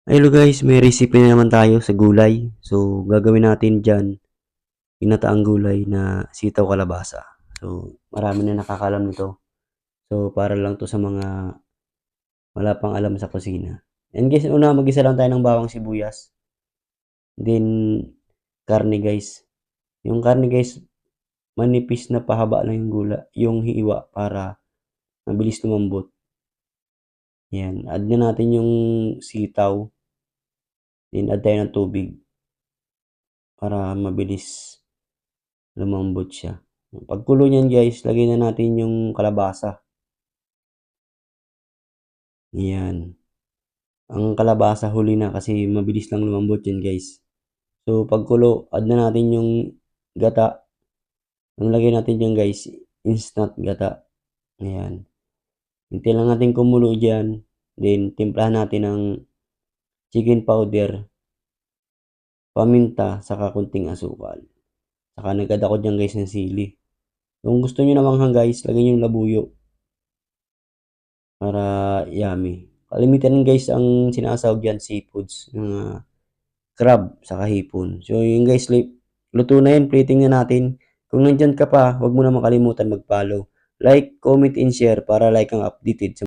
Hello guys, may recipe na naman tayo sa gulay. So, gagawin natin dyan, ginataang gulay na sitaw kalabasa. So, marami na nakakalam nito. So, para lang to sa mga wala pang alam sa kusina. And guys, una, mag-isa lang tayo ng bawang sibuyas. Then, karne guys. Yung karne guys, manipis na pahaba lang yung gula, yung hiwa para mabilis lumambot. Yan, add na natin yung sitaw. Then, add tayo ng tubig para mabilis lumambot siya. Pagkulo niyan guys, lagay na natin yung kalabasa. Yan. Ang kalabasa huli na kasi mabilis lang lumambot yan guys. So pagkulo, add na natin yung gata. Ang lagay natin dyan guys, instant gata. Ayan. Hintay lang natin kumulo dyan. Then timplahan natin ng chicken powder, paminta, saka kunting asukal. Saka nag-add ako dyan guys ng sili. Kung gusto nyo namang guys, lagay nyo yung labuyo. Para yummy. Kalimitan guys ang sinasawag dyan seafoods, mga crab sa hipon. So yun guys, luto na yun, plating na natin. Kung nandyan ka pa, huwag mo na makalimutan mag-follow. Like, comment, and share para like ang updated sa